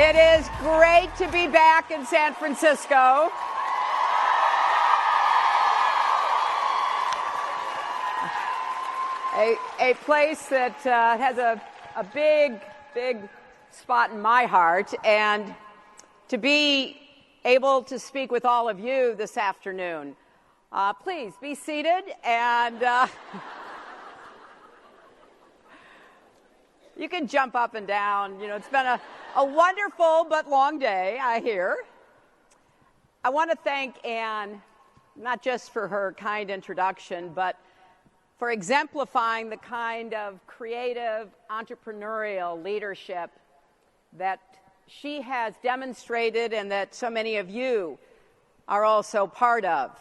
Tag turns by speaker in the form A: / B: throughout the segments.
A: It is great to be back in San Francisco. A place that has a big spot in my heart, and to be able to speak with all of you this afternoon. Please be seated, and you can jump up and down. You know, it's been a wonderful but long day, I hear. I want to thank Anne, not just for her kind introduction, but for exemplifying the kind of creative, entrepreneurial leadership that she has demonstrated and that so many of you are also part of.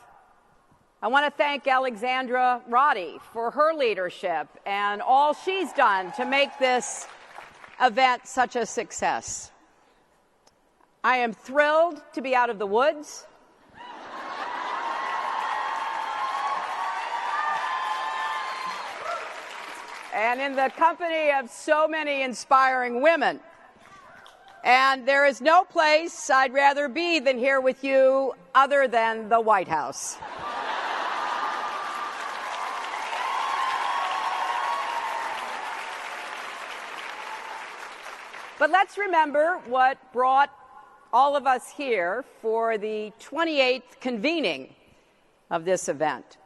A: I want to thank Alexandra Roddy for her leadership and all she's done to make this event such a success. I am thrilled to be out of the woods. And in the company of so many inspiring women. And there is no place I'd rather be than here with you other than the White House. But let's remember what brought all of us here for the 28th convening of this event.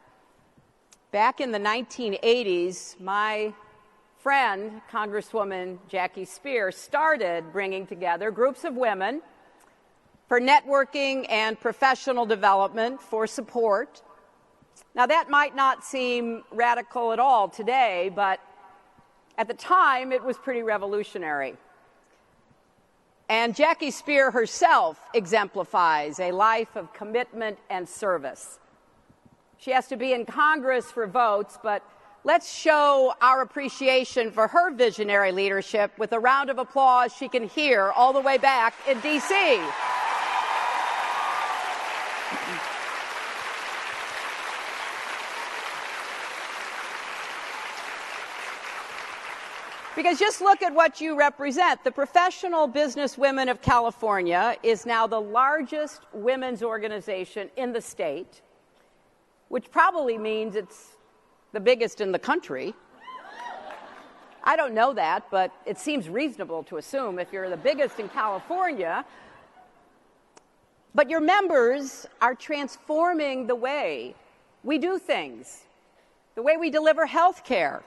A: Back in the 1980s, my friend, Congresswoman Jackie Speier, started bringing together groups of women for networking and professional development for support. Now, that might not seem radical at all today, but at the time, it was pretty revolutionary. And Jackie Speier herself exemplifies a life of commitment and service. She has to be in Congress for votes, but let's show our appreciation for her visionary leadership with a round of applause she can hear all the way back in D.C. Because just look at what you represent. The Professional Businesswomen of California is now the largest women's organization in the state, which probably means it's the biggest in the country. I don't know that, but it seems reasonable to assume if you're the biggest in California. But your members are transforming the way we do things, the way we deliver health care.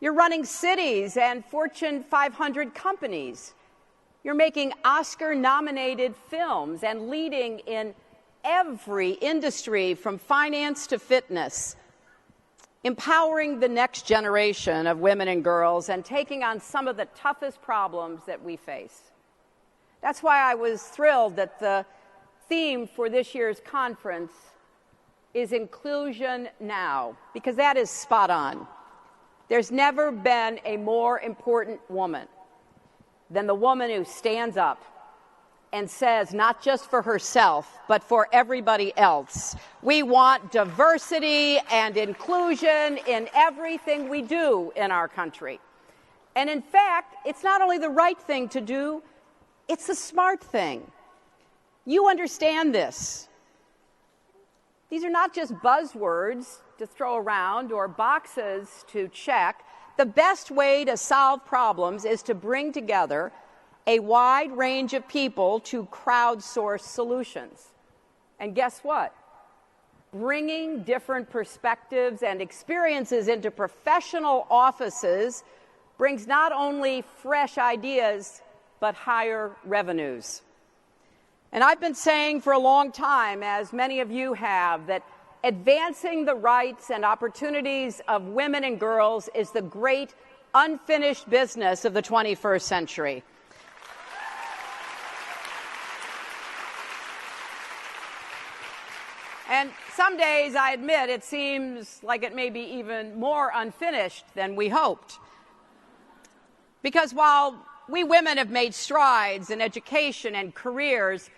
A: You're running cities and Fortune 500 companies. You're making Oscar-nominated films and leading in every industry from finance to fitness, empowering the next generation of women and girls and taking on some of the toughest problems that we face. That's why I was thrilled that the theme for this year's conference is Inclusion Now, because that is spot on. There's never been a more important woman than the woman who stands up and says, not just for herself, but for everybody else, we want diversity and inclusion in everything we do in our country. And in fact, it's not only the right thing to do, it's the smart thing. You understand this. These are not just buzzwords to throw around or boxes to check. The best way to solve problems is to bring together a wide range of people to crowdsource solutions. And guess what? Bringing different perspectives and experiences into professional offices brings not only fresh ideas, but higher revenues. And I've been saying for a long time, as many of you have, that advancing the rights and opportunities of women and girls is the great unfinished business of the 21st century. And some days, I admit, it seems like it may be even more unfinished than we hoped. Because while we women have made strides in education and careers,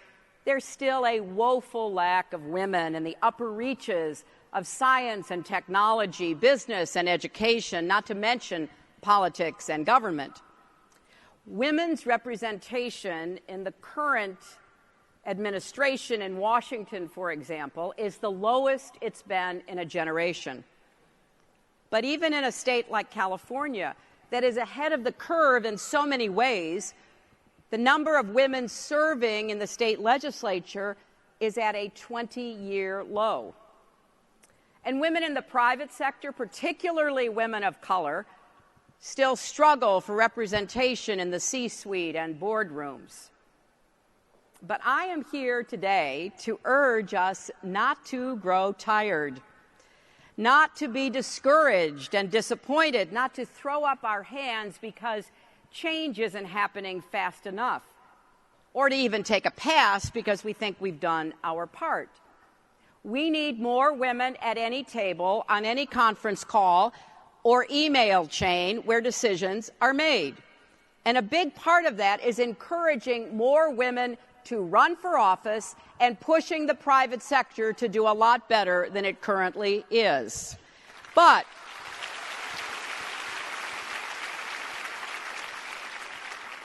A: there's still a woeful lack of women in the upper reaches of science and technology, business and education, not to mention politics and government. Women's representation in the current administration in Washington, for example, is the lowest it's been in a generation. But even in a state like California, that is ahead of the curve in so many ways, the number of women serving in the state legislature is at a 20-year low. And women in the private sector, particularly women of color, still struggle for representation in the C-suite and boardrooms. But I am here today to urge us not to grow tired, not to be discouraged and disappointed, not to throw up our hands because change isn't happening fast enough, or to even take a pass because we think we've done our part. We need more women at any table, on any conference call, or email chain where decisions are made. And a big part of that is encouraging more women to run for office and pushing the private sector to do a lot better than it currently is. But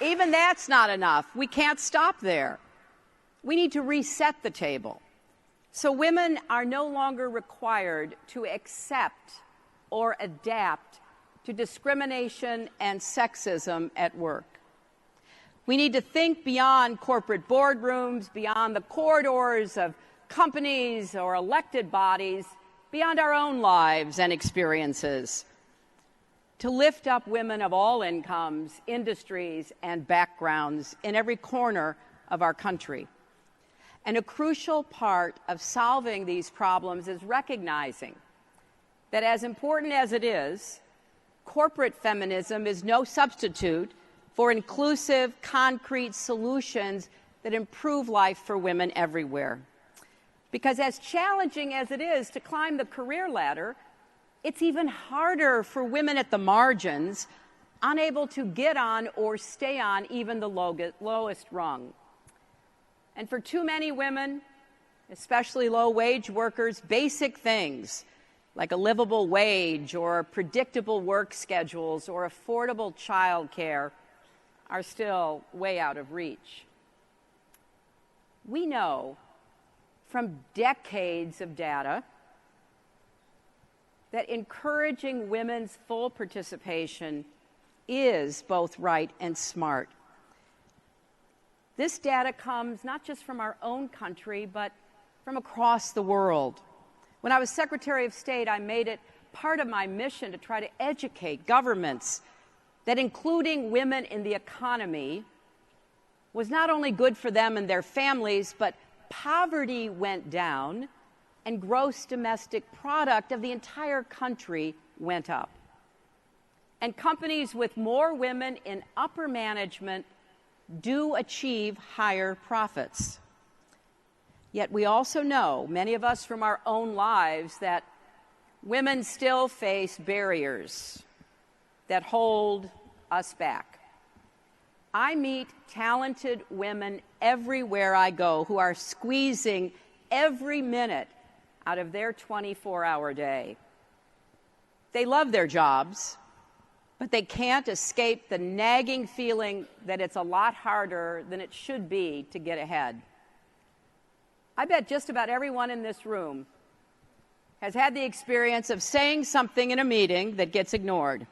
A: even that's not enough. We can't stop there. We need to reset the table. So women are no longer required to accept or adapt to discrimination and sexism at work. We need to think beyond corporate boardrooms, beyond the corridors of companies or elected bodies, beyond our own lives and experiences, to lift up women of all incomes, industries, and backgrounds in every corner of our country. And a crucial part of solving these problems is recognizing that, as important as it is, corporate feminism is no substitute for inclusive, concrete solutions that improve life for women everywhere. Because as challenging as it is to climb the career ladder, it's even harder for women at the margins, unable to get on or stay on even the lowest rung. And for too many women, especially low-wage workers, basic things like a livable wage or predictable work schedules or affordable child care are still way out of reach. We know from decades of data that encouraging women's full participation is both right and smart. This data comes not just from our own country, but from across the world. When I was Secretary of State, I made it part of my mission to try to educate governments that including women in the economy was not only good for them and their families, but poverty went down and gross domestic product of the entire country went up. And companies with more women in upper management do achieve higher profits. Yet we also know, many of us from our own lives, that women still face barriers that hold us back. I meet talented women everywhere I go who are squeezing every minute out of their 24-hour day. They love their jobs, but they can't escape the nagging feeling that it's a lot harder than it should be to get ahead. I bet just about everyone in this room has had the experience of saying something in a meeting that gets ignored.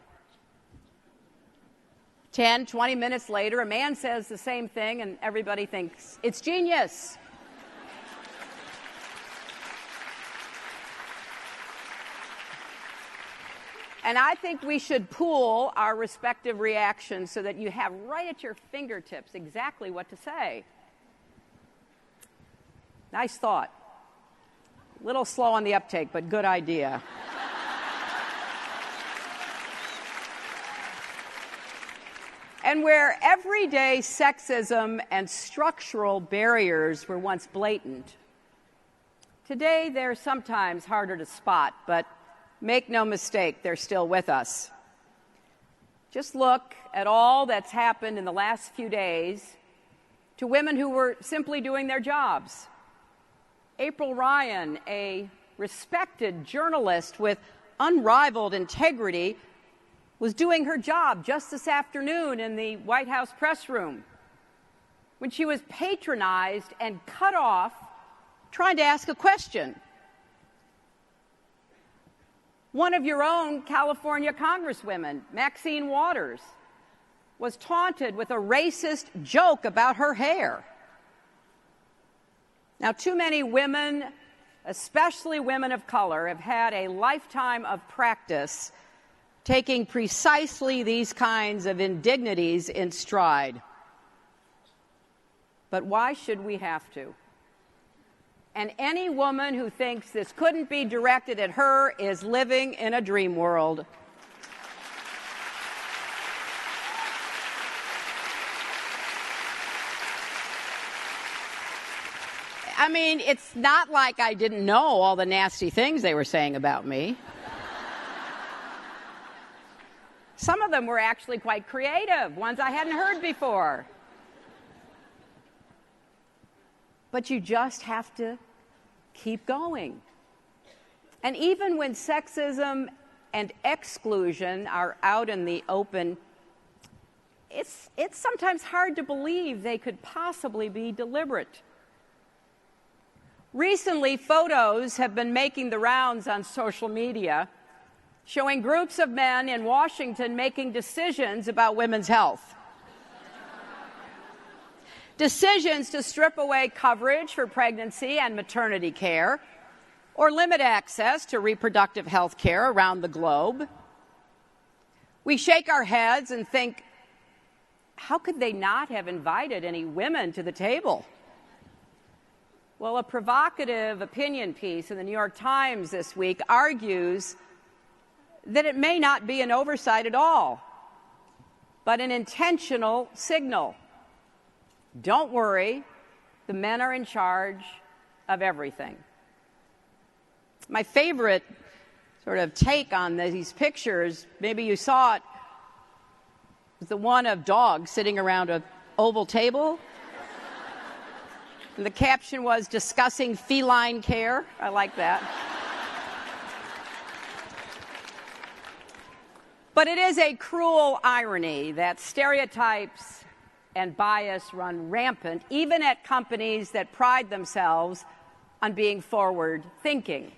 A: 10, 20 minutes later, a man says the same thing and everybody thinks it's genius. And I think we should pool our respective reactions so that you have right at your fingertips exactly what to say. Nice thought. A little slow on the uptake, but good idea. And where everyday sexism and structural barriers were once blatant, today they're sometimes harder to spot, but make no mistake, they're still with us. Just look at all that's happened in the last few days to women who were simply doing their jobs. April Ryan, a respected journalist with unrivaled integrity, was doing her job just this afternoon in the White House press room when she was patronized and cut off trying to ask a question. One of your own California congresswomen, Maxine Waters, was taunted with a racist joke about her hair. Now, too many women, especially women of color, have had a lifetime of practice taking precisely these kinds of indignities in stride. But why should we have to? And any woman who thinks this couldn't be directed at her is living in a dream world. I mean, it's not like I didn't know all the nasty things they were saying about me. Some of them were actually quite creative, ones I hadn't heard before. But you just have to keep going. And even when sexism and exclusion are out in the open, it's sometimes hard to believe they could possibly be deliberate. Recently, photos have been making the rounds on social media showing groups of men in Washington making decisions about women's health. Decisions to strip away coverage for pregnancy and maternity care, or limit access to reproductive health care around the globe. We shake our heads and think, how could they not have invited any women to the table? Well, a provocative opinion piece in the New York Times this week argues that it may not be an oversight at all, but an intentional signal. Don't worry, the men are in charge of everything. My favorite sort of take on these pictures, maybe you saw it, was the one of dogs sitting around an oval table. And the caption was, "Discussing feline care." I like that. But it is a cruel irony that stereotypes and bias run rampant, even at companies that pride themselves on being forward-thinking.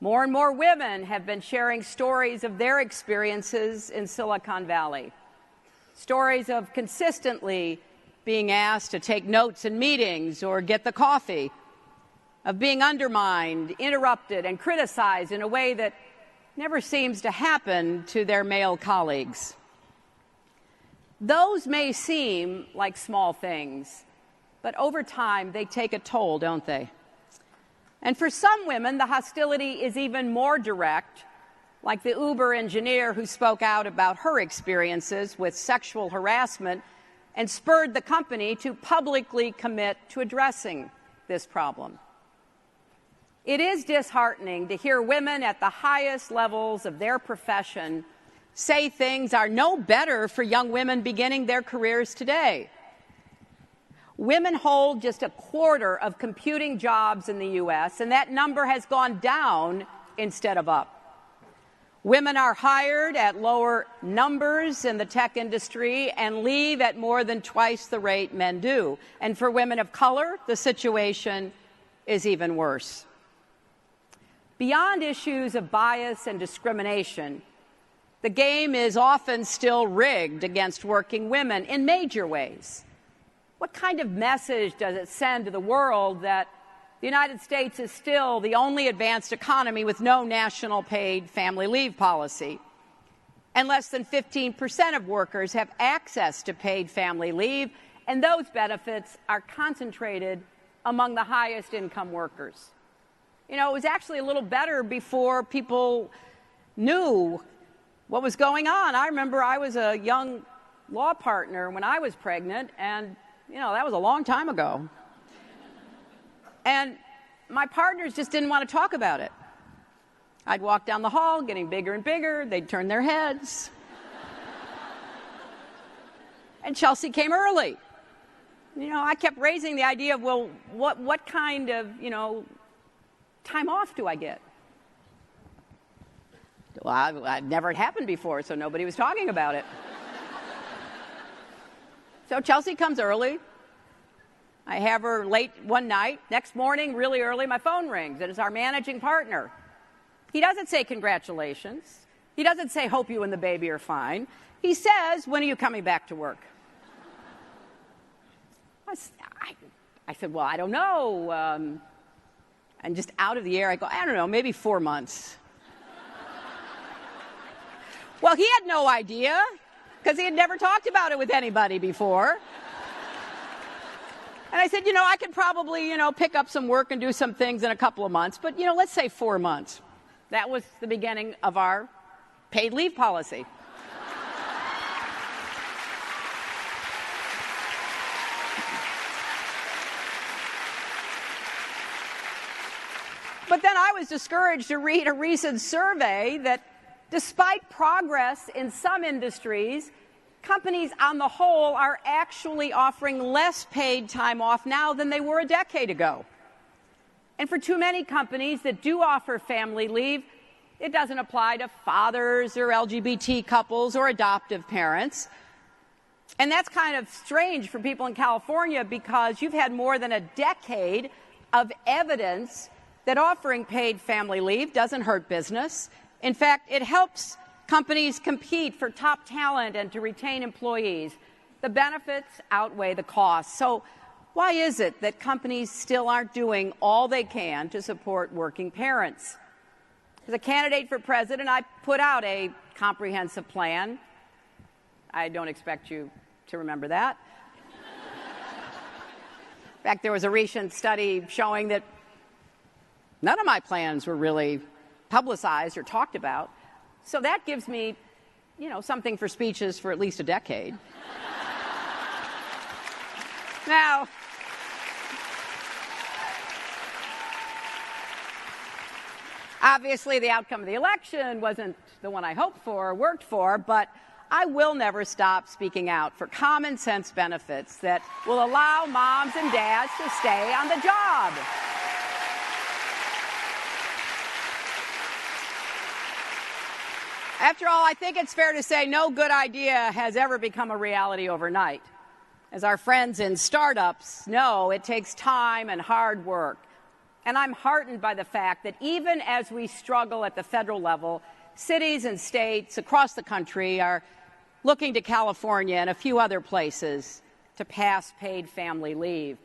A: More and more women have been sharing stories of their experiences in Silicon Valley, stories of consistently being asked to take notes in meetings or get the coffee, of being undermined, interrupted, and criticized in a way that never seems to happen to their male colleagues. Those may seem like small things, but over time they take a toll, don't they? And for some women, the hostility is even more direct, like the Uber engineer who spoke out about her experiences with sexual harassment and spurred the company to publicly commit to addressing this problem. It is disheartening to hear women at the highest levels of their profession say things are no better for young women beginning their careers today. Women hold just a quarter of computing jobs in the U.S., and that number has gone down instead of up. Women are hired at lower numbers in the tech industry and leave at more than twice the rate men do. And for women of color, the situation is even worse. Beyond issues of bias and discrimination, the game is often still rigged against working women in major ways. What kind of message does it send to the world that the United States is still the only advanced economy with no national paid family leave policy, and less than 15% of workers have access to paid family leave, and those benefits are concentrated among the highest income workers? You know, it was actually a little better before people knew what was going on. I remember I was a young law partner when I was pregnant, and, you know, that was a long time ago. And my partners just didn't want to talk about it. I'd walk down the hall, getting bigger and bigger. They'd turn their heads. And Chelsea came early. You know, I kept raising the idea of, well, what kind of, time off do I get? Well, I'd never had happened before, so nobody was talking about it. So Chelsea comes early. I have her late one night. Next morning, really early, my phone rings. It is our managing partner. He doesn't say congratulations. He doesn't say hope you and the baby are fine. He says, when are you coming back to work? I said, well, I don't know. And just out of the air, I go, I don't know, maybe 4 months. Well, he had no idea because he had never talked about it with anybody before. And I said, I could probably, pick up some work and do some things in a couple of months, but, let's say 4 months. That was the beginning of our paid leave policy. But then I was discouraged to read a recent survey that despite progress in some industries, companies on the whole are actually offering less paid time off now than they were a decade ago. And for too many companies that do offer family leave, it doesn't apply to fathers or LGBT couples or adoptive parents. And that's kind of strange for people in California because you've had more than a decade of evidence that offering paid family leave doesn't hurt business. In fact, it helps companies compete for top talent and to retain employees. The benefits outweigh the costs. So why is it that companies still aren't doing all they can to support working parents? As a candidate for president, I put out a comprehensive plan. I don't expect you to remember that. In fact, there was a recent study showing that none of my plans were really publicized or talked about. So that gives me, something for speeches for at least a decade. Now, obviously the outcome of the election wasn't the one I hoped for or worked for, but I will never stop speaking out for common sense benefits that will allow moms and dads to stay on the job. After all, I think it's fair to say no good idea has ever become a reality overnight. As our friends in startups know, it takes time and hard work. And I'm heartened by the fact that even as we struggle at the federal level, cities and states across the country are looking to California and a few other places to pass paid family leave.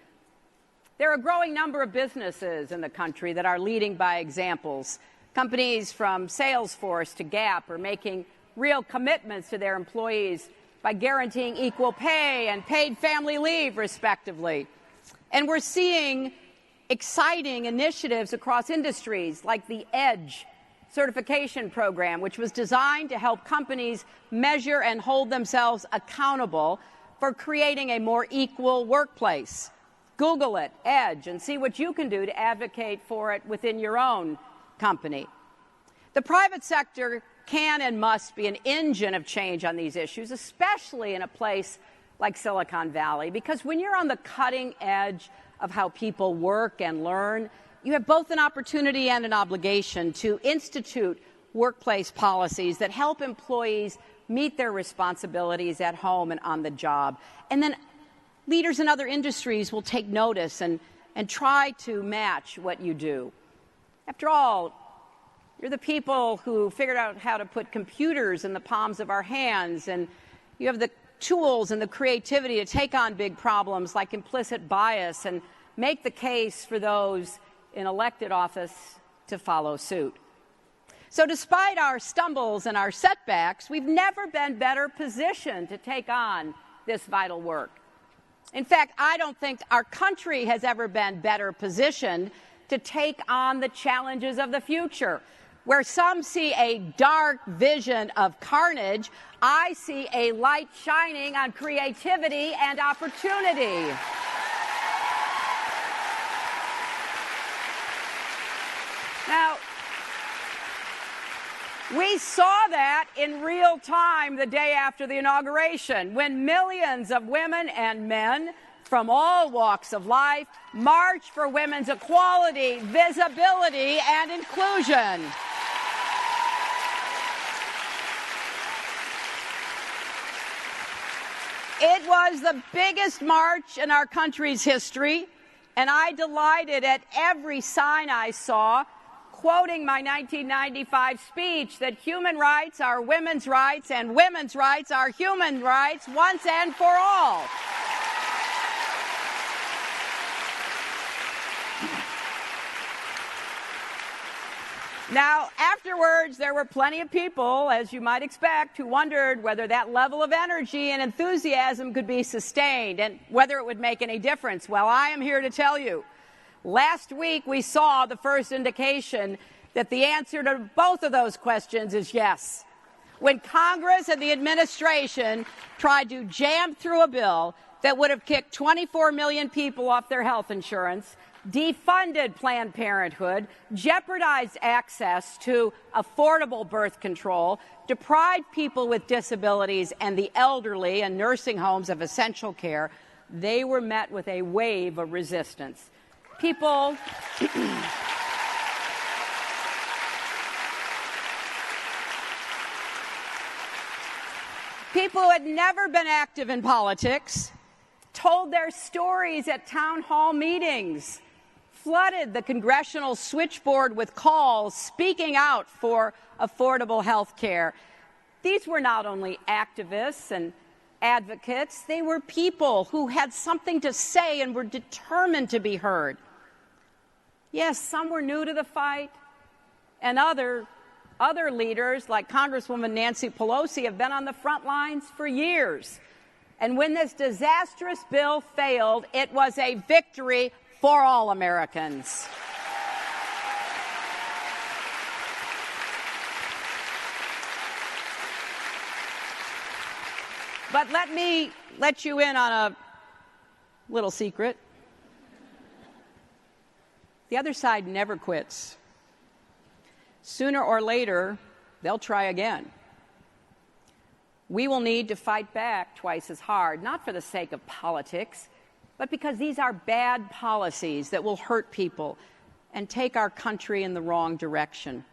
A: There are a growing number of businesses in the country that are leading by examples. Companies from Salesforce to Gap are making real commitments to their employees by guaranteeing equal pay and paid family leave, respectively. And we're seeing exciting initiatives across industries like the EDGE certification program, which was designed to help companies measure and hold themselves accountable for creating a more equal workplace. Google it, EDGE, and see what you can do to advocate for it within your own company. The private sector can and must be an engine of change on these issues, especially in a place like Silicon Valley, because when you're on the cutting edge of how people work and learn, you have both an opportunity and an obligation to institute workplace policies that help employees meet their responsibilities at home and on the job. And then leaders in other industries will take notice and try to match what you do. After all, you're the people who figured out how to put computers in the palms of our hands, and you have the tools and the creativity to take on big problems like implicit bias and make the case for those in elected office to follow suit. So despite our stumbles and our setbacks, we've never been better positioned to take on this vital work. In fact, I don't think our country has ever been better positioned to take on the challenges of the future. Where some see a dark vision of carnage, I see a light shining on creativity and opportunity. Now, we saw that in real time the day after the inauguration, when millions of women and men from all walks of life marched for women's equality, visibility, and inclusion. It was the biggest march in our country's history, and I delighted at every sign I saw, quoting my 1995 speech that human rights are women's rights and women's rights are human rights once and for all. Now, afterwards, there were plenty of people, as you might expect, who wondered whether that level of energy and enthusiasm could be sustained and whether it would make any difference. Well, I am here to tell you, last week we saw the first indication that the answer to both of those questions is yes. When Congress and the administration tried to jam through a bill that would have kicked 24 million people off their health insurance, defunded Planned Parenthood, jeopardized access to affordable birth control, deprived people with disabilities and the elderly and nursing homes of essential care, they were met with a wave of resistance. People who had never been active in politics told their stories at town hall meetings, flooded the congressional switchboard with calls speaking out for affordable health care. These were not only activists and advocates, they were people who had something to say and were determined to be heard. Yes, some were new to the fight, and other leaders, like Congresswoman Nancy Pelosi, have been on the front lines for years. And when this disastrous bill failed, it was a victory for all Americans. But let me let you in on a little secret. The other side never quits. Sooner or later, they'll try again. We will need to fight back twice as hard, not for the sake of politics, but because these are bad policies that will hurt people and take our country in the wrong direction.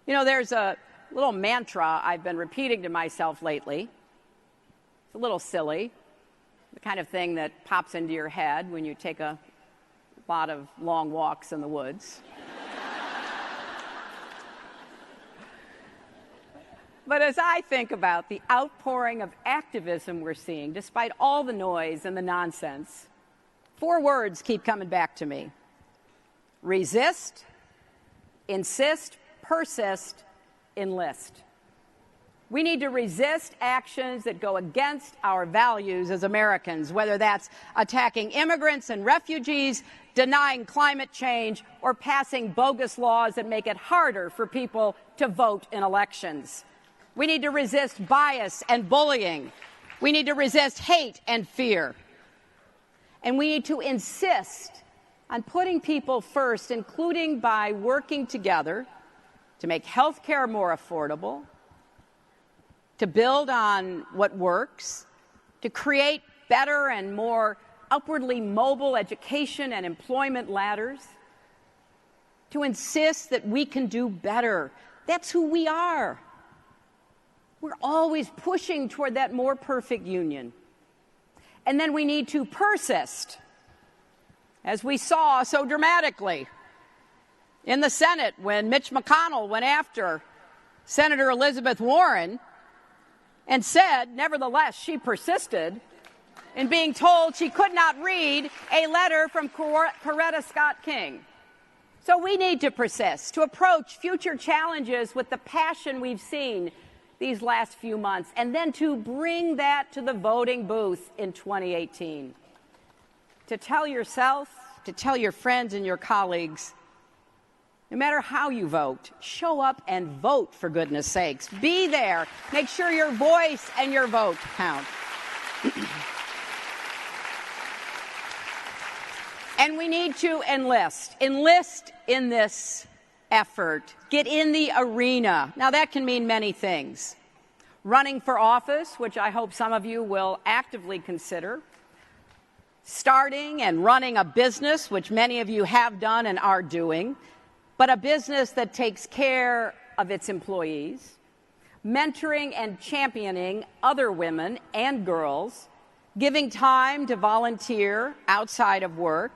A: You know, there's a little mantra I've been repeating to myself lately. It's a little silly, the kind of thing that pops into your head when you take a lot of long walks in the woods. But as I think about the outpouring of activism we're seeing, despite all the noise and the nonsense, 4 words keep coming back to me: resist, insist, persist, enlist. We need to resist actions that go against our values as Americans, whether that's attacking immigrants and refugees, denying climate change, or passing bogus laws that make it harder for people to vote in elections. We need to resist bias and bullying. We need to resist hate and fear. And we need to insist on putting people first, including by working together to make health care more affordable, to build on what works, to create better and more upwardly mobile education and employment ladders, to insist that we can do better. That's who we are. We're always pushing toward that more perfect union. And then we need to persist, as we saw so dramatically in the Senate when Mitch McConnell went after Senator Elizabeth Warren and said, nevertheless, she persisted in being told she could not read a letter from Coretta Scott King. So we need to persist, to approach future challenges with the passion we've seen these last few months, and then to bring that to the voting booth in 2018. To tell yourself, to tell your friends and your colleagues, no matter how you vote, show up and vote, for goodness sakes. Be there. Make sure your voice and your vote count. And we need to enlist in this effort. Get in the arena. Now, that can mean many things. Running for office, which I hope some of you will actively consider. Starting and running a business, which many of you have done and are doing, but a business that takes care of its employees. mentoring and championing other women and girls, giving time to volunteer outside of work,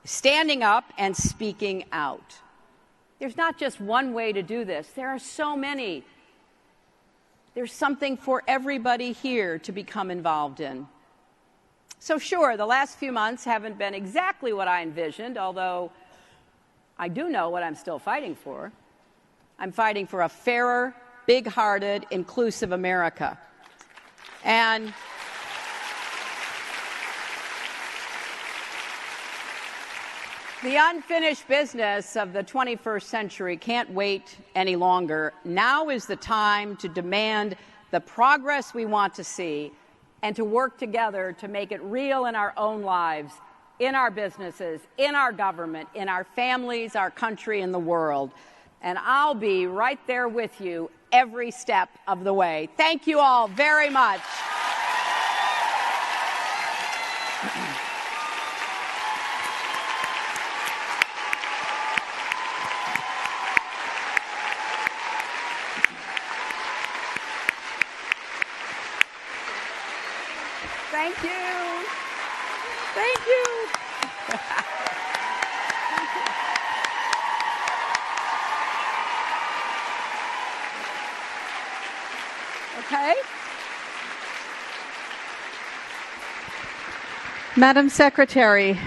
A: standing up and speaking out. There's not just one way to do this. There are so many. There's something for everybody here to become involved in. So sure, the last few months haven't been exactly what I envisioned, although I do know what I'm still fighting for. I'm fighting for a fairer, big-hearted, inclusive America. And the unfinished business of the 21st century can't wait any longer. Now is the time to demand the progress we want to see and to work together to make it real in our own lives, in our businesses, in our government, in our families, our country, and the world. And I'll be right there with you every step of the way. Thank you all very much. Thank you. Thank you. Okay.
B: Madam Secretary,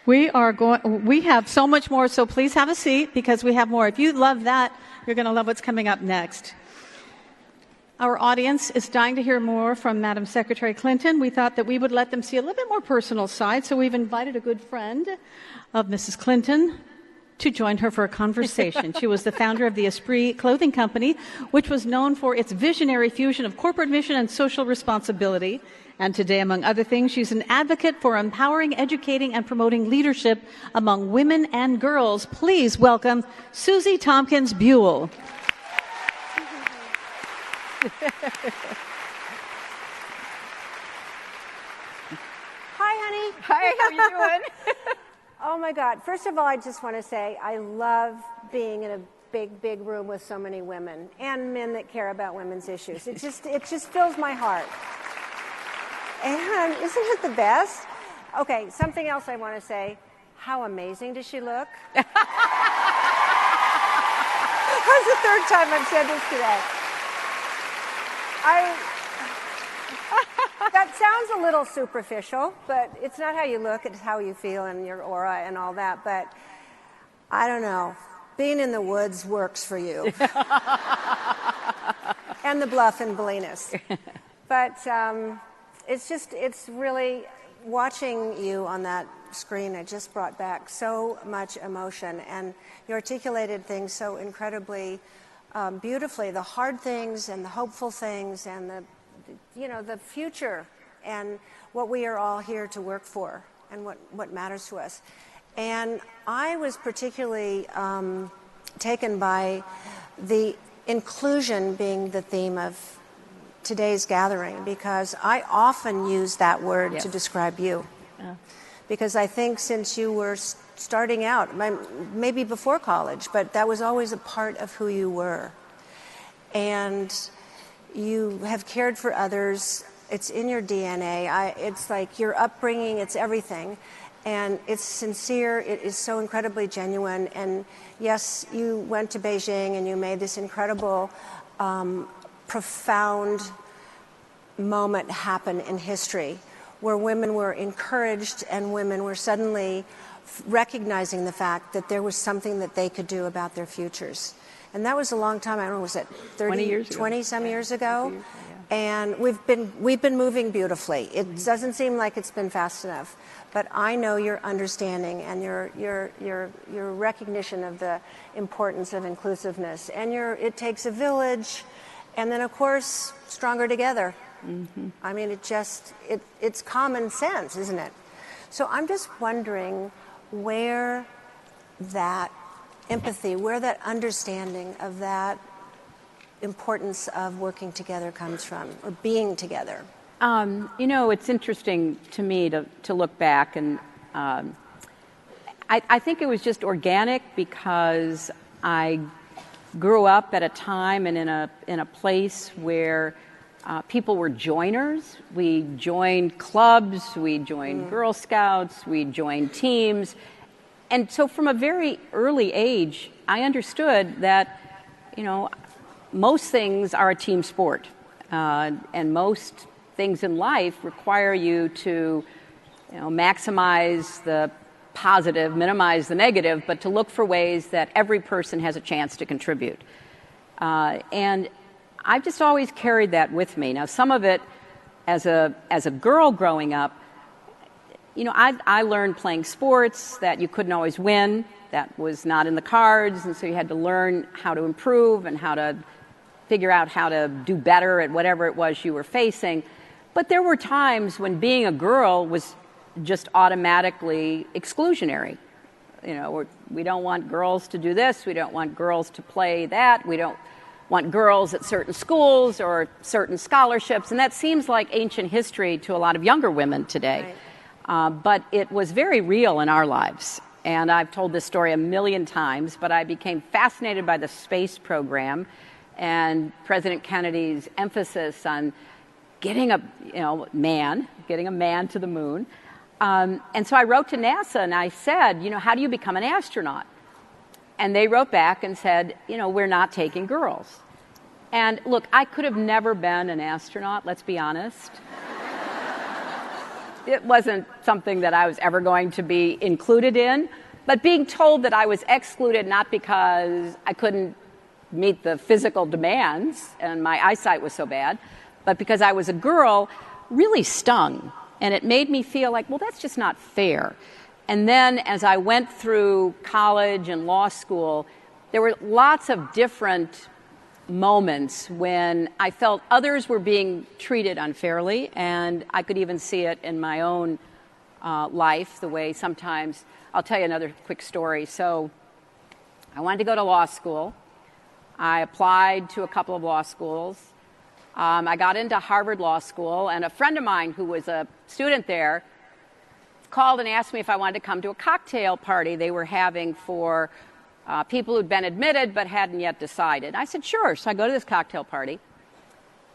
B: we have so much more, so please have a seat because we have more. If you love that, you're going to love what's coming up next. Our audience is dying to hear more from Madam Secretary Clinton. We thought that we would let them see a little bit more personal side, so we've invited a good friend of Mrs. Clinton to join her for a conversation. She was the founder of the Esprit clothing company, which was known for its visionary fusion of corporate mission and social responsibility. And today, among other things, she's an advocate for empowering, educating, and promoting leadership among women and girls. Please welcome Susie Tompkins Buell.
C: Hi, honey.
A: Hi, how you doing?
C: Oh, my God. First of all, I just want to say I love being in a big, big room with so many women and men that care about women's issues. It just fills my heart. And isn't it the best? Okay, something else I want to say. How amazing does she look? That's the third time I've said this today. That sounds a little superficial, but it's not how you look, it's how you feel and your aura and all that. But I don't know. Being in the woods works for you. And the bluff and bulliness. But it's really watching you on that screen. It just brought back so much emotion. And you articulated things so incredibly beautifully, the hard things and the hopeful things and the future and what we are all here to work for and what matters to us. And I was particularly taken by the inclusion being the theme of today's gathering, because I often use that word to describe you. Yeah. Because I think since you were starting out, maybe before college, but that was always a part of who you were. And you have cared for others. It's in your DNA. It's like your upbringing, it's everything. And it's sincere. It is so incredibly genuine. And yes, you went to Beijing and you made this incredible, profound moment happen in history where women were encouraged and women were suddenly recognizing the fact that there was something that they could do about their futures. And that was a long time. I don't know, was it 20-some years ago? Yeah. And we've been moving beautifully. It doesn't seem like it's been fast enough, but I know your understanding and your recognition of the importance of inclusiveness. And it takes a village, and then of course stronger together. Mm-hmm. I mean, it's common sense, isn't it? So I'm just wondering where that empathy, where that understanding of that importance of working together comes from, or being together.
A: It's interesting to me to look back, and I think it was just organic because I grew up at a time and in a place where people were joiners. We joined clubs, we joined Girl Scouts, we joined teams. And so from a very early age, I understood that, most things are a team sport. And most things in life require you to, maximize the positive, minimize the negative, but to look for ways that every person has a chance to contribute. And I've just always carried that with me. Now, some of it, as a girl growing up, I learned playing sports that you couldn't always win. That was not in the cards, and so you had to learn how to improve and how to figure out how to do better at whatever it was you were facing. But there were times when being a girl was just automatically exclusionary. We don't want girls to do this, we don't want girls to play that, we don't want girls at certain schools or certain scholarships, and that seems like ancient history to a lot of younger women today. Right. But it was very real in our lives. And I've told this story a million times, but I became fascinated by the space program and President Kennedy's emphasis on getting a man to the moon. And so I wrote to NASA and I said, how do you become an astronaut? And they wrote back and said, we're not taking girls. And look, I could have never been an astronaut, let's be honest. It wasn't something that I was ever going to be included in, but being told that I was excluded not because I couldn't meet the physical demands and my eyesight was so bad, but because I was a girl really stung. And it made me feel like, well, that's just not fair. And then as I went through college and law school, there were lots of different moments when I felt others were being treated unfairly, and I could even see it in my own life, the way sometimes, I'll tell you another quick story. So I wanted to go to law school. I applied to a couple of law schools. I got into Harvard Law School, and a friend of mine who was a student there called and asked me if I wanted to come to a cocktail party they were having for people who'd been admitted but hadn't yet decided. I said, sure. So I go to this cocktail party,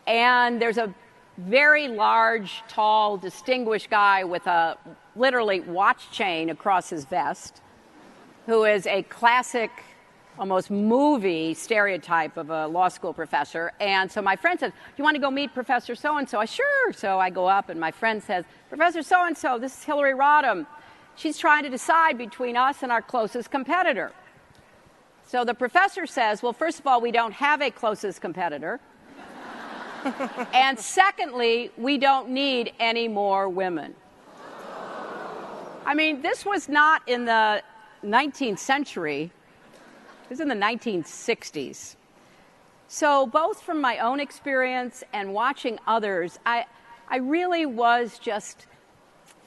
A: and there's a very large, tall, distinguished guy with a literally watch chain across his vest, who is a classic, almost movie stereotype of a law school professor. And so my friend says, do you want to go meet Professor so-and-so? I sure. So I go up, and my friend says, Professor so-and-so, this is Hillary Rodham. She's trying to decide between us and our closest competitor. So the professor says, well, first of all, we don't have a closest competitor. And secondly, we don't need any more women. I mean, this was not in the 19th century. It was in the 1960s. So both from my own experience and watching others, I really was just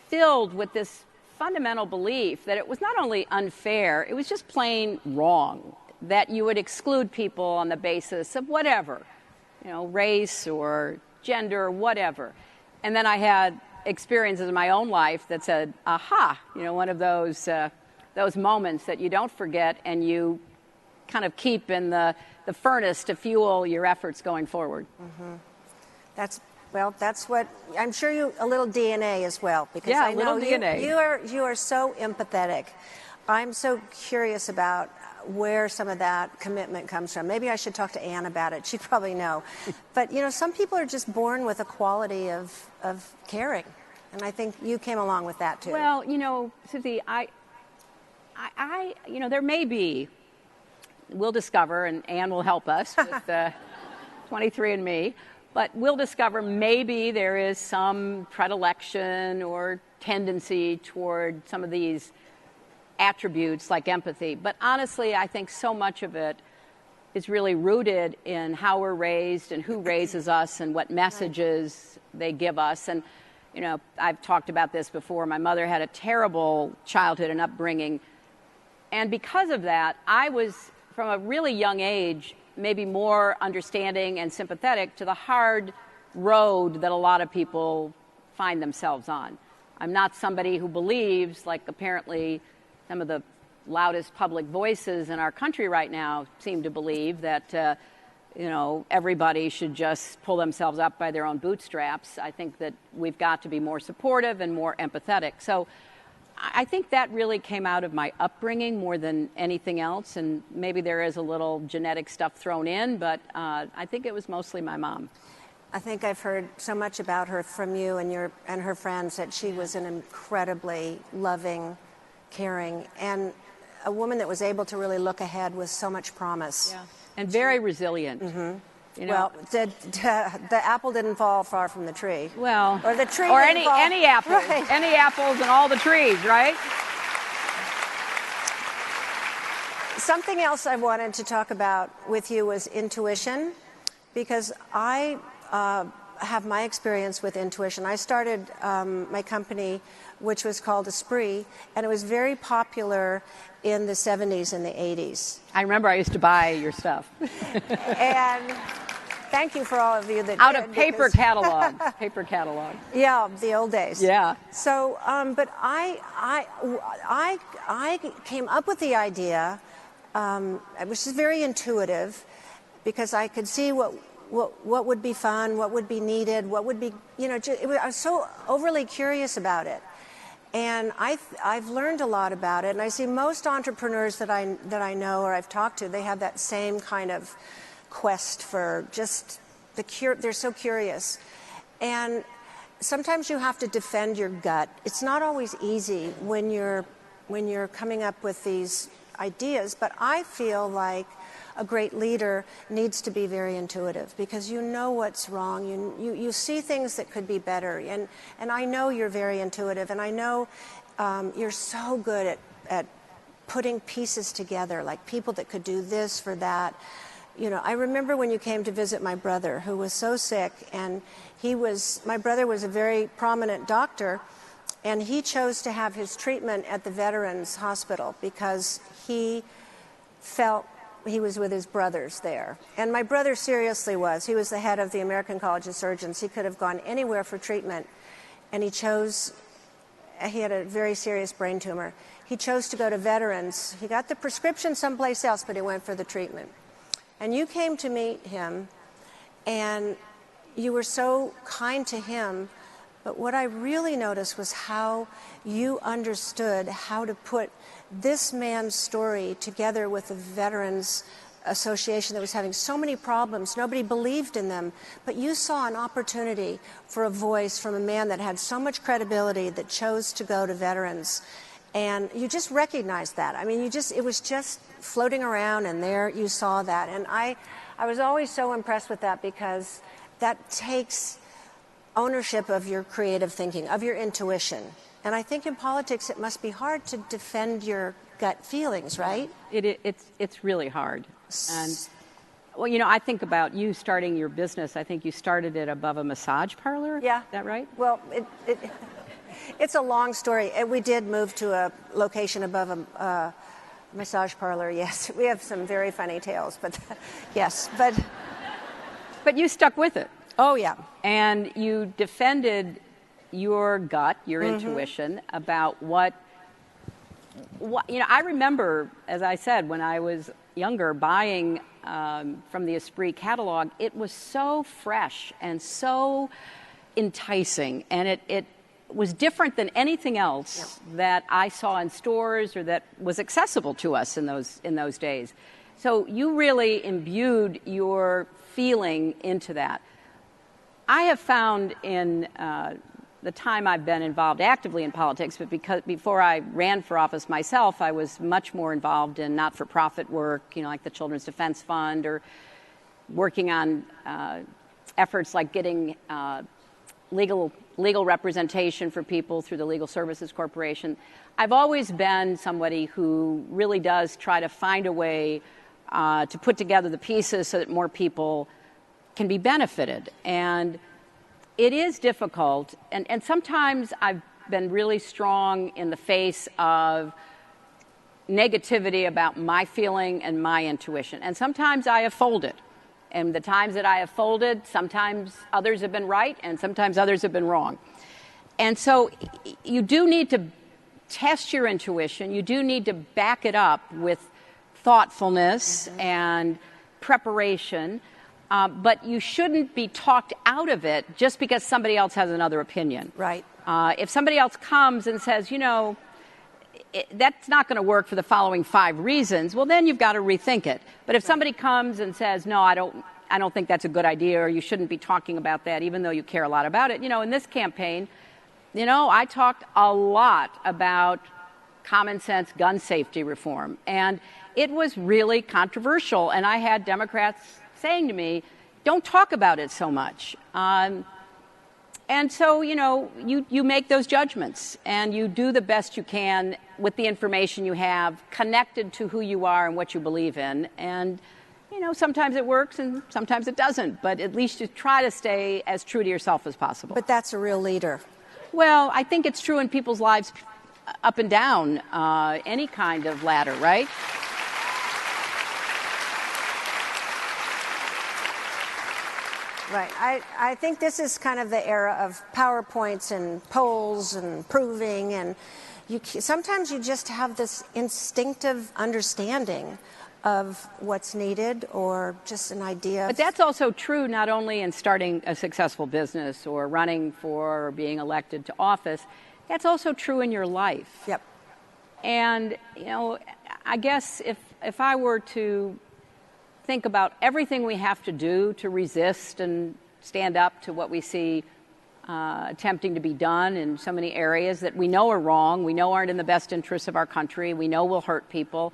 A: filled with this fundamental belief that it was not only unfair, it was just plain wrong, that you would exclude people on the basis of whatever, race or gender, whatever. And then I had experiences in my own life that said, aha, one of those moments that you don't forget and you kind of keep in the furnace to fuel your efforts going forward. Mm-hmm.
C: That's what I'm sure you a little DNA as well, because I know you are so empathetic. I'm so curious about where some of that commitment comes from. Maybe I should talk to Anne about it. She'd probably know. But some people are just born with a quality of caring, and I think you came along with that too.
A: Well, Susie, I there may be. We'll discover, and Anne will help us with 23andMe. But we'll discover maybe there is some predilection or tendency toward some of these attributes like empathy. But honestly, I think so much of it is really rooted in how we're raised and who raises us and what messages they give us. And, I've talked about this before. My mother had a terrible childhood and upbringing. And because of that, I was, from a really young age, maybe more understanding and sympathetic to the hard road that a lot of people find themselves on. I'm not somebody who believes, like apparently some of the loudest public voices in our country right now seem to believe that, everybody should just pull themselves up by their own bootstraps. I think that we've got to be more supportive and more empathetic. So I think that really came out of my upbringing more than anything else, and maybe there is a little genetic stuff thrown in, but I think it was mostly my mom.
C: I think I've heard so much about her from you and her friends, that she was an incredibly loving, caring, and a woman that was able to really look ahead with so much promise.
A: Yeah. And very resilient.
C: Mm-hmm. Well, the apple didn't fall far from the tree.
A: Well,
C: or the tree,
A: or
C: didn't fall.
A: any apples,
C: right.
A: Any apples and all the trees, right?
C: Something else I wanted to talk about with you was intuition, because I have my experience with intuition. I started my company, which was called Esprit, and it was very popular in the 70s and the 80s.
A: I remember I used to buy your stuff.
C: And thank you for all of you that
A: out
C: did,
A: of paper catalog. Paper catalog.
C: Yeah, the old days.
A: Yeah.
C: So, but I came up with the idea, which is very intuitive, because I could see what would be fun, what would be needed, what would be, I was so overly curious about it. And I've learned a lot about it, and I see most entrepreneurs that I know or I've talked to, they have that same kind of quest for just they're so curious. And sometimes you have to defend your gut. It's not always easy when you're coming up with these ideas, but I feel like a great leader needs to be very intuitive, because you know what's wrong. You see things that could be better. And I know you're very intuitive, and I know you're so good at putting pieces together, like people that could do this for that. I remember when you came to visit my brother, who was so sick, and my brother was a very prominent doctor, and he chose to have his treatment at the Veterans Hospital because he felt he was with his brothers there. And my brother seriously was. He was the head of the American College of Surgeons. He could have gone anywhere for treatment, and he had a very serious brain tumor. He chose to go to Veterans. He got the prescription someplace else, but he went for the treatment. And you came to meet him, and you were so kind to him, but what I really noticed was how you understood how to put this man's story together with the Veterans Association that was having so many problems. Nobody believed in them, but you saw an opportunity for a voice from a man that had so much credibility that chose to go to veterans. And you just recognized that. I mean, it was just floating around, and there you saw that. And I was always so impressed with that, because that takes ownership of your creative thinking, of your intuition. And I think in politics it must be hard to defend your gut feelings, right?
A: It's really hard. And well, I think about you starting your business. I think you started it above a massage parlor.
C: Yeah.
A: Is that right?
C: Well, it's a long story. We did move to a location above a massage parlor. Yes, we have some very funny tales, but yes,
A: but you stuck with it.
C: Oh yeah.
A: And you defended your gut, your intuition about what I remember, as I said, when I was younger, buying from the Esprit catalog. It was so fresh and so enticing, and it was different than anything else that I saw in stores or that was accessible to us in those days. So you really imbued your feeling into that. I have found in the time I've been involved actively in politics, but because before I ran for office myself, I was much more involved in not-for-profit work, like the Children's Defense Fund, or working on efforts like getting legal representation for people through the Legal Services Corporation. I've always been somebody who really does try to find a way to put together the pieces so that more people can be benefited. And it is difficult, and sometimes I've been really strong in the face of negativity about my feeling and my intuition. And sometimes I have folded. And the times that I have folded, sometimes others have been right and sometimes others have been wrong. And so you do need to test your intuition. You do need to back it up with thoughtfulness and preparation, but you shouldn't be talked out of it just because somebody else has another opinion.
C: Right.
A: If somebody else comes and says, you know, that's not going to work for the following 5 reasons, well, then you've got to rethink it. But if somebody comes and says, no, I don't think that's a good idea, or you shouldn't be talking about that, even though you care a lot about it. You know, in this campaign, you know, I talked a lot about common sense gun safety reform, and it was really controversial. And I had Democrats saying to me, don't talk about it so much. And so, you know, you make those judgments, and you do the best you can with the information you have, connected to who you are and what you believe in. And, you know, sometimes it works and sometimes it doesn't, but at least you try to stay as true to yourself as possible.
C: But that's a real leader.
A: Well, I think it's true in people's lives up and down any kind of ladder, right?
C: Right. I think this is kind of the era of PowerPoints and polls and proving, and sometimes you just have this instinctive understanding of what's needed, or just an idea.
A: But that's also true not only in starting a successful business or running for or being elected to office. That's also true in your life.
C: Yep.
A: And, you know, I guess if I were to think about everything we have to do to resist and stand up to what we see attempting to be done in so many areas that we know are wrong, we know aren't in the best interests of our country, we know will hurt people,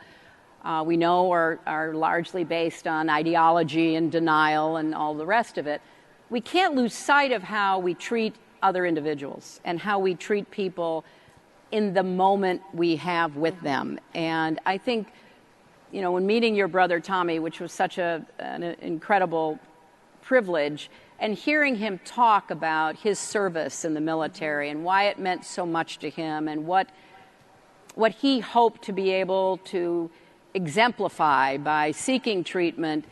A: we know are largely based on ideology and denial and all the rest of it, we can't lose sight of how we treat other individuals and how we treat people in the moment we have with them. And I think, you know, when meeting your brother Tommy, which was such an incredible privilege, and hearing him talk about his service in the military and why it meant so much to him, and what he hoped to be able to exemplify by seeking treatment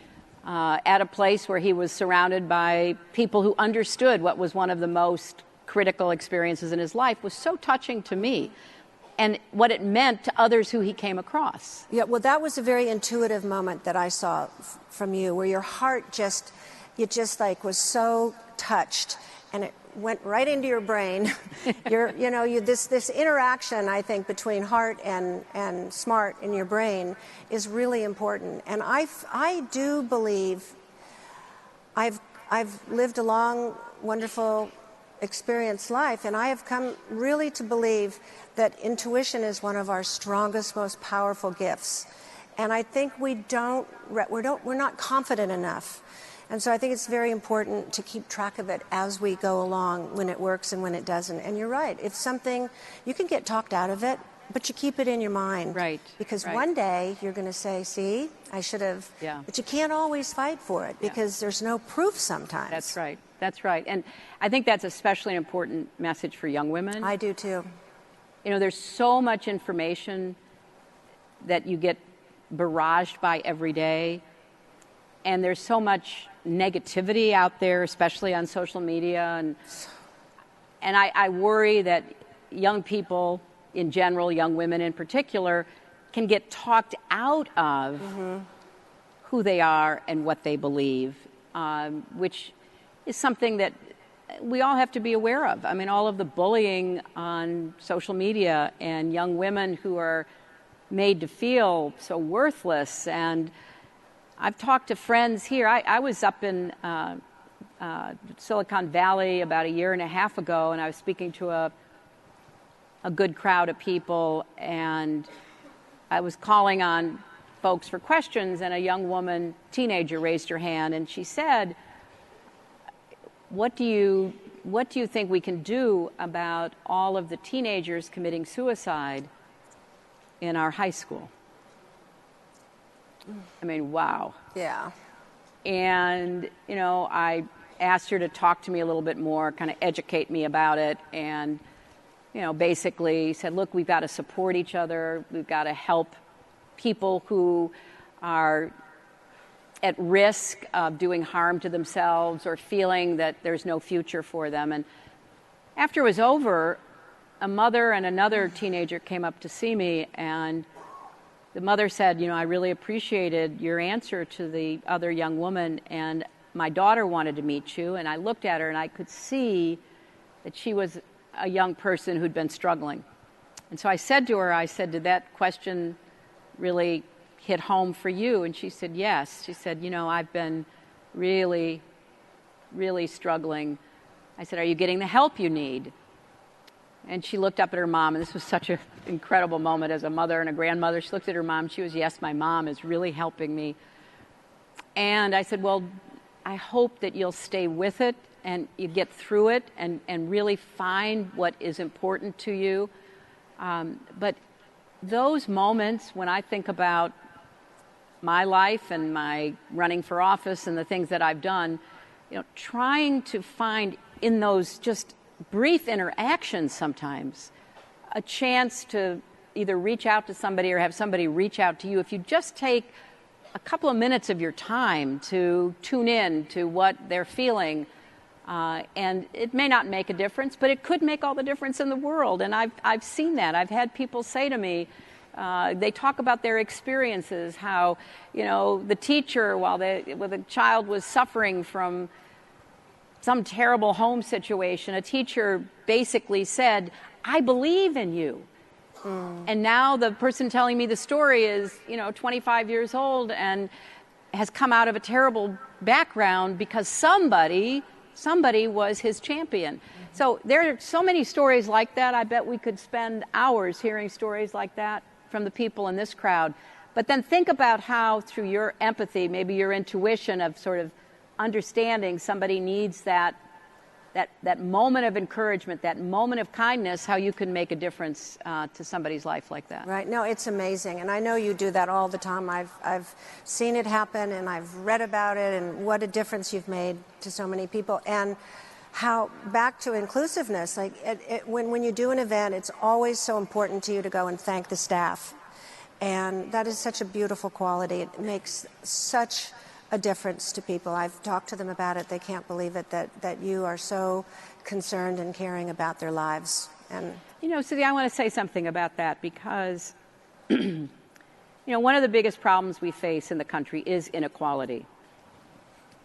A: at a place where he was surrounded by people who understood what was one of the most critical experiences in his life, was so touching to me. And what it meant to others who he came across.
C: Yeah, well, that was a very intuitive moment that I saw from you, where your heart was so touched, and it went right into your brain. This interaction, I think, between heart and smart in your brain is really important. And I do believe I've lived a long, wonderful, experienced life, and I have come really to believe that intuition is one of our strongest, most powerful gifts. And I think we're not confident enough. And so I think it's very important to keep track of it as we go along, when it works and when it doesn't. And you're right, if something, you can get talked out of it, but you keep it in your mind.
A: Right.
C: Because one day you're going to say, see, I should have.
A: Yeah.
C: But you can't always fight for it, because there's no proof sometimes.
A: That's right. That's right. And I think that's especially an important message for young women.
C: I do too.
A: You know, there's so much information that you get barraged by every day, and there's so much negativity out there, especially on social media, and I worry that young people in general, young women in particular, can get talked out of who they are and what they believe, which is something that we all have to be aware of. I mean, all of the bullying on social media, and young women who are made to feel so worthless. And I've talked to friends here. I was up in Silicon Valley about a year and a half ago, and I was speaking to a good crowd of people, and I was calling on folks for questions, and a young woman, teenager, raised her hand, and she said, what do you think we can do about all of the teenagers committing suicide in our high school? I mean, wow.
C: Yeah.
A: And, you know, I asked her to talk to me a little bit more, kind of educate me about it, and, you know, basically said, look, we've got to support each other. We've got to help people who are at risk of doing harm to themselves or feeling that there's no future for them. And after it was over, a mother and another teenager came up to see me, and the mother said, I really appreciated your answer to the other young woman, and my daughter wanted to meet you. And I looked at her, and I could see that she was a young person who'd been struggling. And so I said to her, did that question really hit home for you? And she said, yes. She said, I've been really, really struggling. I said, are you getting the help you need? And she looked up at her mom, and this was such an incredible moment as a mother and a grandmother. She looked at her mom. She was, yes, my mom is really helping me. And I said, well, I hope that you'll stay with it and you get through it and really find what is important to you. But those moments when I think about my life and my running for office and the things that I've done, trying to find in those just brief interactions sometimes a chance to either reach out to somebody or have somebody reach out to you. If you just take a couple of minutes of your time to tune in to what they're feeling, and it may not make a difference, but it could make all the difference in the world. And I've seen that. I've had people say to me, they talk about their experiences, how the teacher, while the child was suffering from some terrible home situation, a teacher basically said, I believe in you. And now the person telling me the story is, 25 years old and has come out of a terrible background because somebody was his champion. So there are so many stories like that. I bet we could spend hours hearing stories like that from the people in this crowd. But then think about how through your empathy, maybe your intuition of sort of understanding somebody needs that moment of encouragement, that moment of kindness, how you can make a difference to somebody's life like that.
C: Right. No, it's amazing. And I know you do that all the time. I've seen it happen, and I've read about it, and what a difference you've made to so many people. And how, back to inclusiveness, like when you do an event, it's always so important to you to go and thank the staff. And that is such a beautiful quality. It makes such a difference to people. I've talked to them about it. They can't believe it that you are so concerned and caring about their lives. And
A: Cindy, I want to say something about that because one of the biggest problems we face in the country is inequality.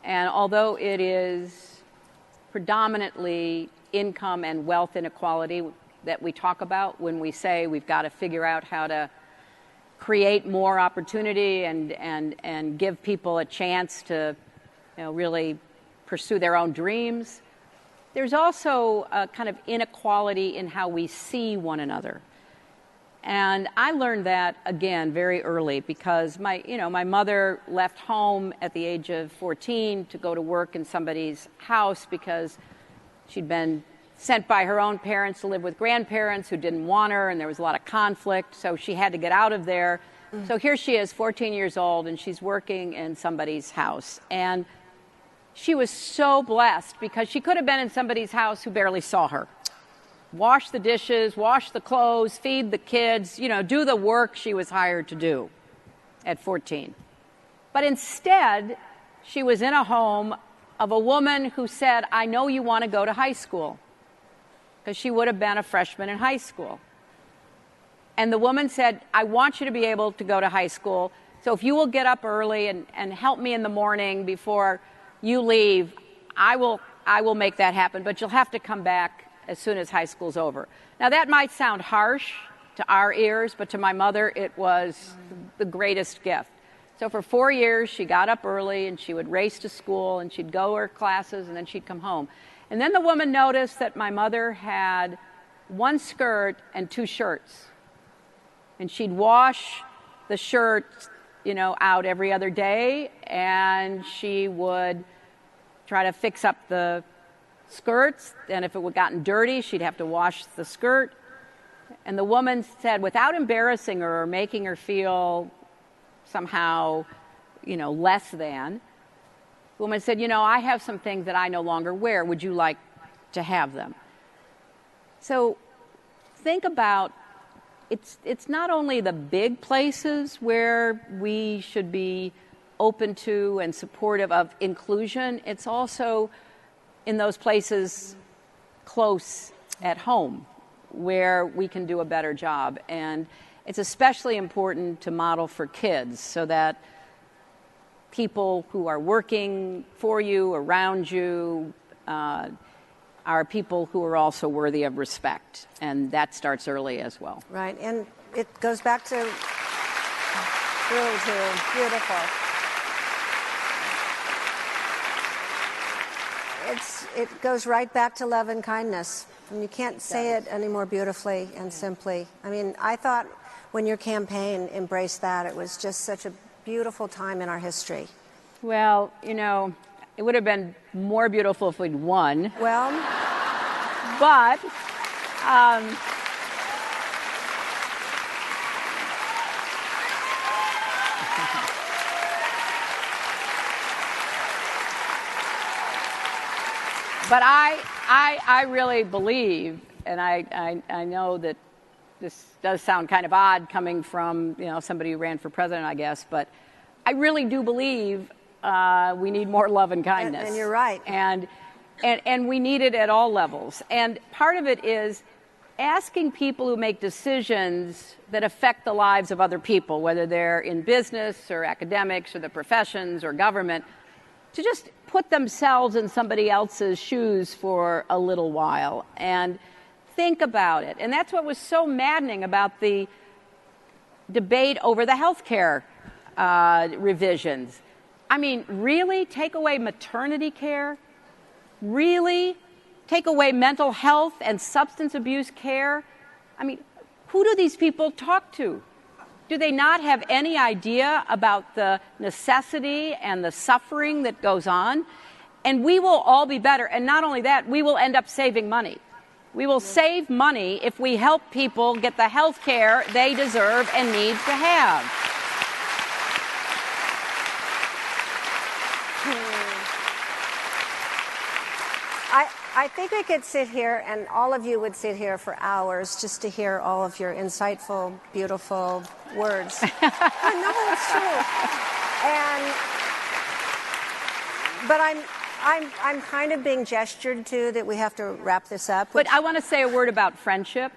A: And although it is predominantly income and wealth inequality that we talk about when we say we've got to figure out how to create more opportunity and give people a chance to really pursue their own dreams, there's also a kind of inequality in how we see one another. And I learned that, again, very early because my mother left home at the age of 14 to go to work in somebody's house because she'd been sent by her own parents to live with grandparents who didn't want her, and there was a lot of conflict, so she had to get out of there. So here she is, 14 years old, and she's working in somebody's house. And she was so blessed because she could have been in somebody's house who barely saw her. Wash the dishes, wash the clothes, feed the kids, do the work she was hired to do at 14. But instead, she was in a home of a woman who said, I know you want to go to high school, because she would have been a freshman in high school. And the woman said, I want you to be able to go to high school, so if you will get up early and help me in the morning before you leave, I will make that happen, but you'll have to come back as soon as high school's over. Now that might sound harsh to our ears, but to my mother it was the greatest gift. So for 4 years she got up early and she would race to school and she'd go to her classes and then she'd come home. And then the woman noticed that my mother had one skirt and two shirts. And she'd wash the shirt, out every other day, and she would try to fix up the skirts, and if it had gotten dirty, she'd have to wash the skirt. And the woman said, without embarrassing her or making her feel somehow, less than, the woman said, I have some things that I no longer wear. Would you like to have them? So think about, it's not only the big places where we should be open to and supportive of inclusion, it's also in those places close at home where we can do a better job. And it's especially important to model for kids so that people who are working for you, around you, are people who are also worthy of respect. And that starts early as well.
C: Right. And it goes back to really true. Beautiful. It goes right back to love and kindness. And you can't say it any more beautifully and simply. I mean, I thought when your campaign embraced that, it was just such a beautiful time in our history.
A: Well, you know, it would have been more beautiful if we'd won.
C: Well,
A: but but I really believe, and I know that this does sound kind of odd coming from, you know, somebody who ran for president, I guess, but I really do believe we need more love and kindness.
C: And you're right.
A: And we need it at all levels. And part of it is asking people who make decisions that affect the lives of other people, whether they're in business or academics or the professions or government, to just put themselves in somebody else's shoes for a little while and think about it. And that's what was so maddening about the debate over the health care revisions. I mean, really? Take away maternity care? Really? Take away mental health and substance abuse care? I mean, who do these people talk to? Do they not have any idea about the necessity and the suffering that goes on? And we will all be better. And not only that, we will end up saving money. We will save money if we help people get the health care they deserve and need to have.
C: I think we could sit here, and all of you would sit here for hours just to hear all of your insightful, beautiful words. No, it's true. But I'm kind of being gestured to that we have to wrap this up.
A: But I want to say a word about friendship,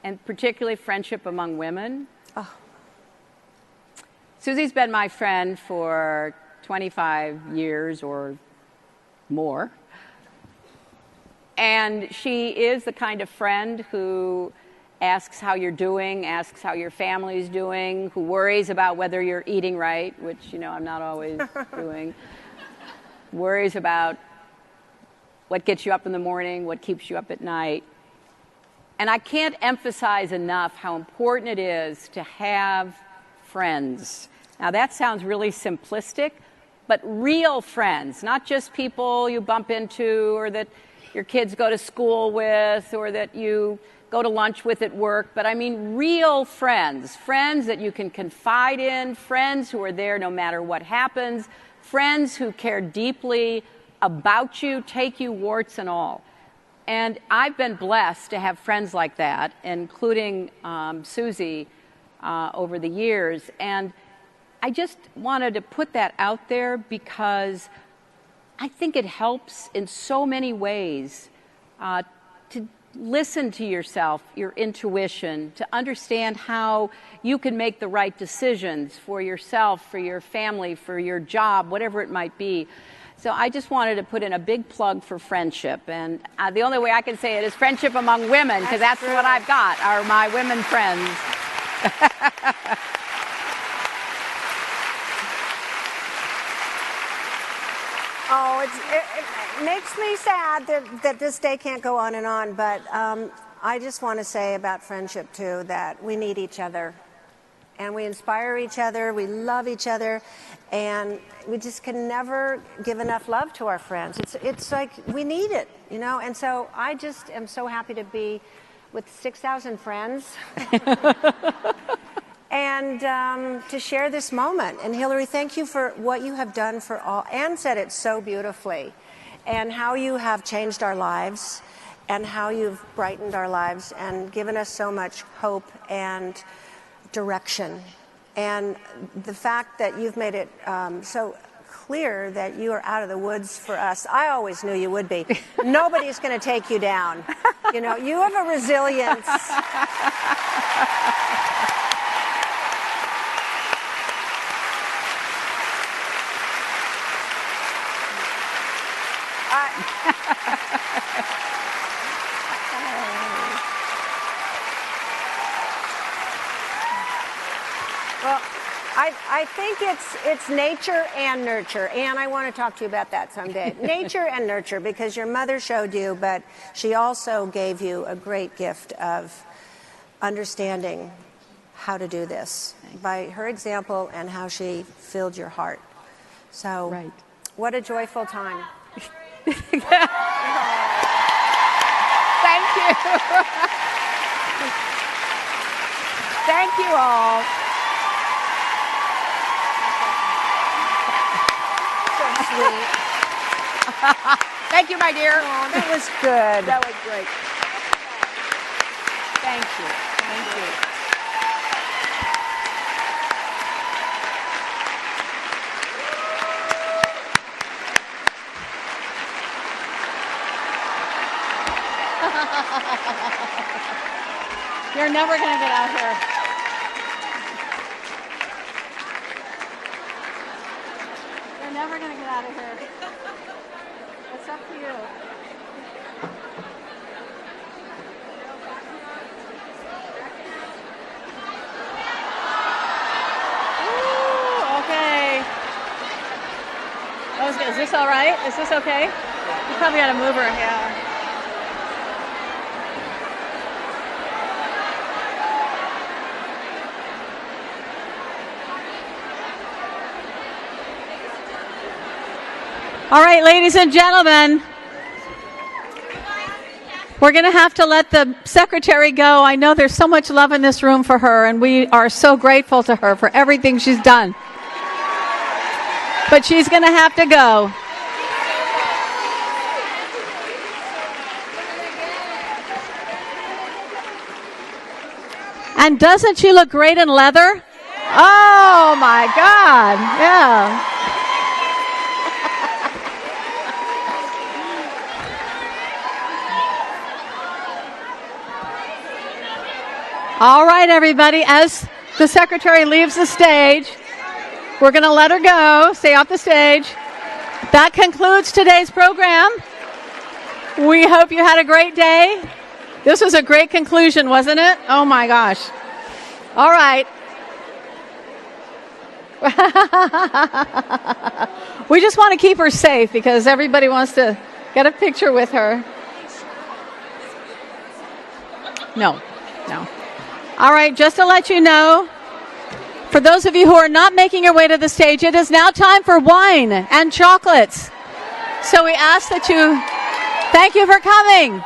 A: and particularly friendship among women.
C: Oh.
A: Susie's been my friend for 25 years or more. And she is the kind of friend who asks how you're doing, asks how your family's doing, who worries about whether you're eating right, which, you know, I'm not always doing, worries about what gets you up in the morning, what keeps you up at night. And I can't emphasize enough how important it is to have friends. Now, that sounds really simplistic, but real friends, not just people you bump into or that your kids go to school with or that you go to lunch with at work, but I mean real friends, friends that you can confide in, friends who are there no matter what happens, friends who care deeply about you, take you warts and all. And I've been blessed to have friends like that, including Susie over the years. And I just wanted to put that out there because I think it helps in so many ways to listen to yourself, your intuition, to understand how you can make the right decisions for yourself, for your family, for your job, whatever it might be. So I just wanted to put in a big plug for friendship. And the only way I can say it is friendship among women, because that's what I've got, are my women friends.
C: Oh, it makes me sad that this day can't go on and on, but I just want to say about friendship, too, that we need each other. And we inspire each other, we love each other, and we just can never give enough love to our friends. It's like we need it, you know? And so I just am so happy to be with 6,000 friends. And to share this moment. And Hillary, thank you for what you have done for all. Anne said it so beautifully. And how you have changed our lives and how you've brightened our lives and given us so much hope and direction. And the fact that you've made it so clear that you are out of the woods for us. I always knew you would be. Nobody's going to take you down. You know, you have a resilience. Well, I think it's nature and nurture, and I want to talk to you about that someday. Nature and nurture, because your mother showed you, but she also gave you a great gift of understanding how to do this by her example and how she filled your heart. So,
A: Right.
C: What a joyful time.
A: Thank you. Thank you all.
C: So sweet.
A: Thank you, my dear.
C: Oh, that was good.
A: That was great. Thank you. Thank you.
B: You're never going to get out here. You're never going to get out of here. It's up to you. Ooh, okay. That was good. Is this all right? Is this okay? You probably got to move her. Yeah. All right, ladies and gentlemen, we're going to have to let the secretary go. I know there's so much love in this room for her, and we are so grateful to her for everything she's done. But she's going to have to go. And doesn't she look great in leather? Oh, my God. Yeah. All right, everybody, as the secretary leaves the stage, we're going to let her go, stay off the stage. That concludes today's program. We hope you had a great day. This was a great conclusion, wasn't it? Oh, my gosh. All right. We just want to keep her safe because everybody wants to get a picture with her. No. All right, just to let you know, for those of you who are not making your way to the stage, it is now time for wine and chocolates. So we ask that you, thank you for coming.